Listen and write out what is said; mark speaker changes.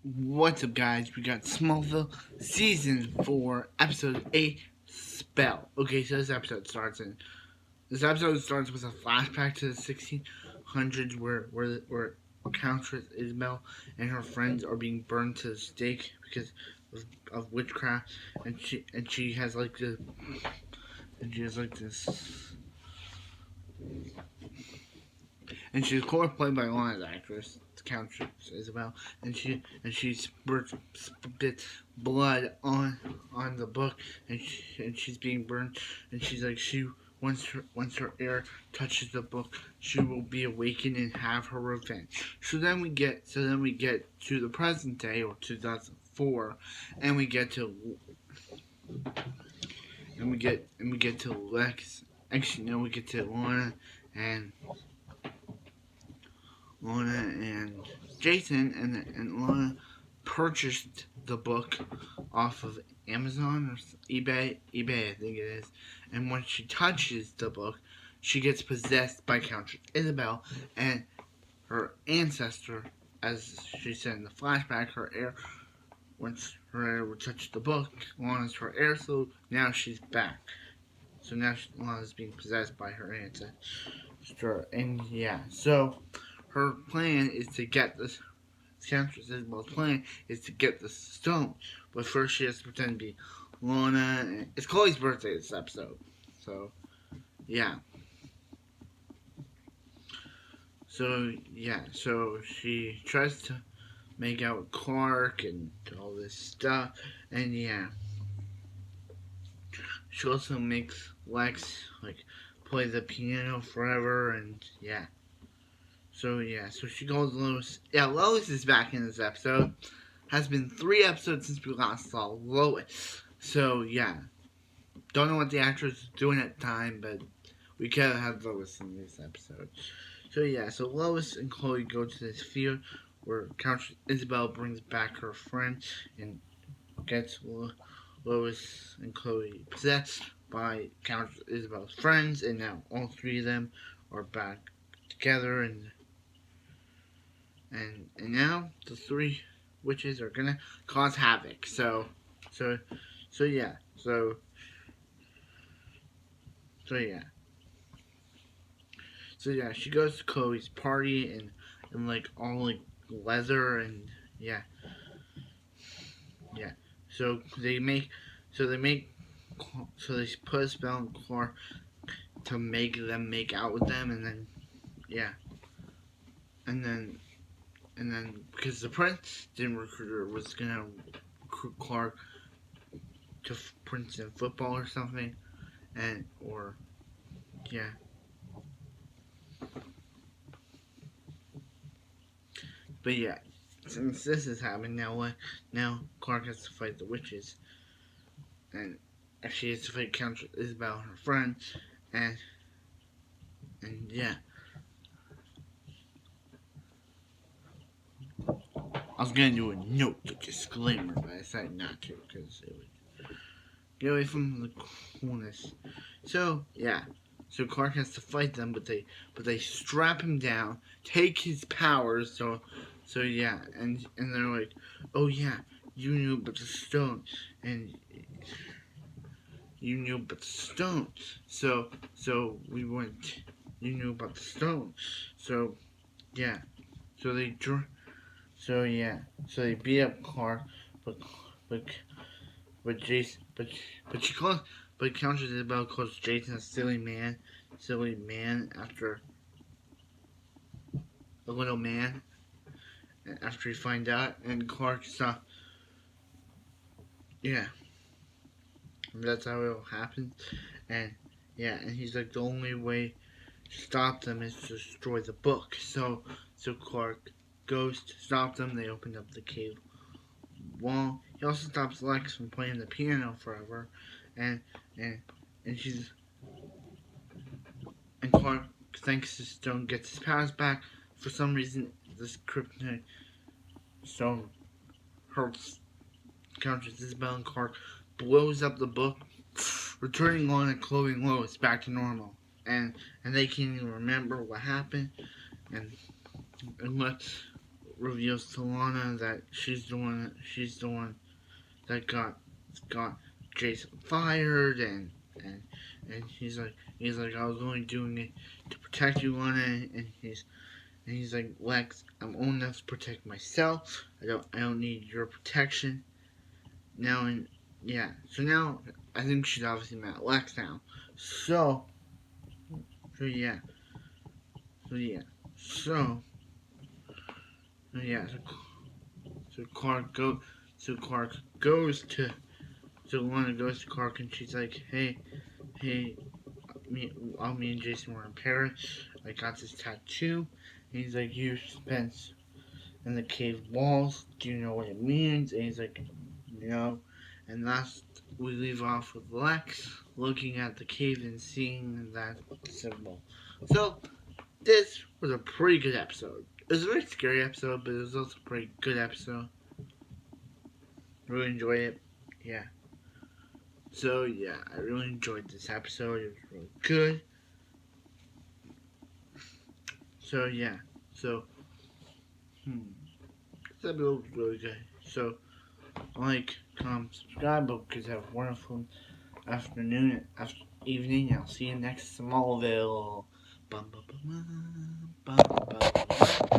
Speaker 1: What's up, guys? We got Smallville Season 4, Episode 8, Spell. Okay, so this episode starts with a flashback to the 1600s where Countess Isabel and her friends are being burned to the stake because of witchcraft, and she has like this and she's of course played by Lana's actress, Countess Isabel, and she spit blood on the book, and she's being burned, and she's like once her air touches the book, she will be awakened and have her revenge. So then we get to the present day, or 2004, and we get to Lex. Actually, no, we get to and Lana and Jason, and Lana purchased the book off of Amazon or eBay, I think it is. And when she touches the book, she gets possessed by Countess Isabel, and her ancestor, as she said in the flashback, her heir. Once her heir would touch the book, Lana's her heir, so now she's back. So now Lana's being possessed by her ancestor, and yeah, so her plan is to get this. Countess Isabel's plan is to get the stone, but first she has to pretend to be Lana. It's Chloe's birthday this episode, so yeah. So she tries to make out with Clark and all this stuff, and yeah. She also makes Lex like play the piano forever, and yeah. So she calls Lois. Yeah, Lois is back in this episode. Has been 3 episodes since we last saw Lois. So yeah, don't know what the actress was doing at the time, but we gotta have Lois in this episode. So yeah, so Lois and Chloe go to this field where Countess Isabel brings back her friend and gets Lois and Chloe possessed by Countess Isabel's friends, and now all 3 of them are back together, and now the 3 witches are gonna cause havoc. So yeah. So yeah. She goes to Chloe's party and like all like leather, and yeah. So they put a spell on Clark to make them make out with them, and then yeah, and then because the prince didn't recruit her, was gonna recruit Clark to Princeton football or something, and or yeah. But yeah, since this has happened, now Clark has to fight the witches, and she has to fight Countess Isabel and her friend, and yeah. I was gonna do a note, a disclaimer, but I decided not to because it would get away from the coolness. So yeah, so Clark has to fight them, but they strap him down, take his powers. So yeah, and they're like, oh yeah, you knew but the stone, and you knew about the stone. So we went. You knew about the stone. So yeah. So they beat up Clark, but but Jason, but Countess Isabel calls Jason a silly man after a little man after he finds out, and Clark saw. Yeah, that's how it happens, and yeah, and he's like, the only way to stop them is to destroy the book. So Clark goes to stop them. They open up the cave wall. He also stops Lex from playing the piano forever, and and and she's and Clark, thanks to Stone, gets his powers back. For some reason, this kryptonite stone hurts Countess Isabel, and Clark blows up the book, returning Lana Chloe and Lois back to normal. And they can't even remember what happened. And reveals to Lana that she's the one that got Jason fired, and he's like, I was only doing it to protect you, Lana, and he's like, Lex, I'm old enough to protect myself. I don't need your protection now. And yeah, so now I think she's obviously mad at Lex now. So yeah, so yeah, so yeah, so Clark goes to so Lana goes to Clark and she's like, hey, me and Jason were in Paris. I got this tattoo. And he's like, you spent in the cave walls. Do you know what it means? And he's like, no. And last we leave off with Lex looking at the cave and seeing that symbol. So this was a pretty good episode. It was a very scary episode, but it was also a pretty good episode. Really enjoyed it. Yeah. So yeah, I really enjoyed this episode. It was really good. So yeah. So this episode was really good. So like, comment, subscribe, because have a wonderful afternoon, evening. I'll see you next Smallville. Bum, bum, bum, bum, bum, bum.